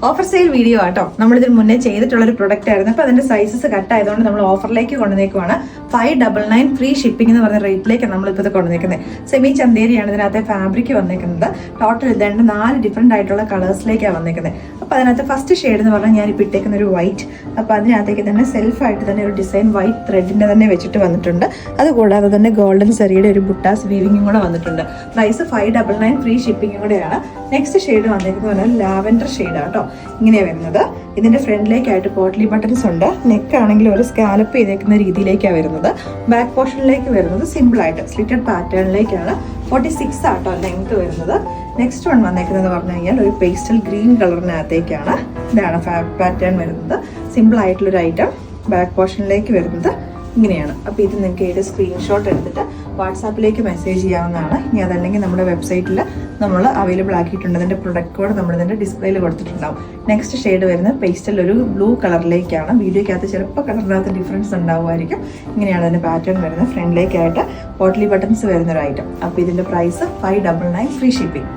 Offer sale video ആട്ടോ. നമ്മളിതിന് മുന്നേ ചെയ്തിട്ടുള്ള ഒരു പ്രൊഡക്റ്റ് ആയിരുന്നു. അപ്പോൾ അതിന്റെ സൈസസ് കട്ട് ആയതുകൊണ്ട് നമ്മൾ ഓഫറിലേക്ക് കൊണ്ടുവന്നേക്കുവാണ്. 599 ഫ്രീ ഷിപ്പിംഗ് എന്ന് പറഞ്ഞ റേറ്റിലേക്ക് നമ്മളിപ്പോൾ ഇത് കൊണ്ടുവന്നേക്കുന്നത്. സെമി ചന്തേരിയാണ് ഇതിനകത്തെ ഫാബ്രിക് വന്നേക്കുന്നത്. ടോട്ടൽ ഇതേണ്ട 4 ഡിഫറെന്റ് ആയിട്ടുള്ള കളേഴ്സിലേക്കാണ് വന്നേക്കുന്നത്. അപ്പോൾ അതിനകത്ത് ഫസ്റ്റ് ഷെയ്ഡ് എന്ന് പറഞ്ഞാൽ ഞാനിപ്പോൾ ഇട്ടേക്കുന്ന ഒരു വൈറ്റ്. അപ്പോൾ അതിനകത്തേക്ക് തന്നെ സെൽഫായിട്ട് തന്നെ ഒരു ഡിസൈൻ വൈറ്റ് ത്രെഡിന്റെ തന്നെ വെച്ചിട്ട് വന്നിട്ടുണ്ട്. അതുകൂടാതെ തന്നെ ഗോൾഡൻ സെറിയുടെ ഒരു ബുട്ടാസ് വീവിങ്ങും കൂടെ വന്നിട്ടുണ്ട്. പ്രൈസ് 599 ഫ്രീ ഷിപ്പിംഗും കൂടെയാണ്. നെക്സ്റ്റ് ഷെയ്ഡ് വന്നേക്കുന്നത് പറഞ്ഞാൽ ലാവൻഡർ ഷെയ്ഡ് ആട്ടോ. ഇങ്ങനെയാണ് വരുന്നത്. ഇതിന്റെ ഫ്രണ്ടിലേക്കായിട്ട് പോട്ട്ലി ബട്ടൺസ് ഉണ്ട്. നെക്ക് ആണെങ്കിൽ ഒരു സ്കാലപ്പ് ചെയ്തേക്കുന്ന രീതിയിലേക്കാണ് വരുന്നത്. ബാക്ക് പോർഷനിലേക്ക് വരുന്നത് സിമ്പിൾ ആയിട്ട് സ്ലിറ്റഡ് പാറ്റേണിലേക്കാണ്. 46 ആട്ടോ ലെങ്ത് വരുന്നത്. നെക്സ്റ്റ് വൺ വന്നേക്കുന്നത് പറഞ്ഞു കഴിഞ്ഞാൽ ഒരു പേസ്റ്റൽ ഗ്രീൻ കളറിനകത്തേക്കാണ്. ഇതാണ് പാറ്റേൺ വരുന്നത്. സിമ്പിൾ ആയിട്ടുള്ളൊരു ഐറ്റം. ബാക്ക് പോർഷനിലേക്ക് വരുന്നത് ഇങ്ങനെയാണ്. അപ്പോൾ ഇത് നിങ്ങൾക്ക് ഏത് സ്ക്രീൻഷോട്ട് എടുത്തിട്ട് വാട്സാപ്പിലേക്ക് മെസ്സേജ് ചെയ്യാവുന്നതാണ്. ഇനി അതല്ലെങ്കിൽ നമ്മുടെ വെബ്സൈറ്റിൽ നമ്മൾ അവൈലബിൾ ആക്കിയിട്ടുണ്ട്. അതിൻ്റെ പ്രൊഡക്റ്റ് കോഡ് നമ്മളിതിൻ്റെ ഡിസ്പ്ലേയിൽ കൊടുത്തിട്ടുണ്ടാവും. നെക്സ്റ്റ് ഷെയ്ഡ് വരുന്നത് പേസ്റ്റൽ ഒരു ബ്ലൂ കളറിലേക്കാണ്. വീഡിയോയ്ക്കകത്ത് ചിലപ്പോൾ കളറിനകത്ത് ഡിഫറൻസ് ഉണ്ടാവുമായിരിക്കും. ഇങ്ങനെയാണ് അതിൻ്റെ പാറ്റേൺ വരുന്നത്. ഫ്രണ്ടിലേക്കായിട്ട് പോട്ട്ലി ബട്ടൺസ് വരുന്നൊരു ഐറ്റം. അപ്പോൾ ഇതിൻ്റെ പ്രൈസ് 599 ഫ്രീ ഷിപ്പിംഗ്.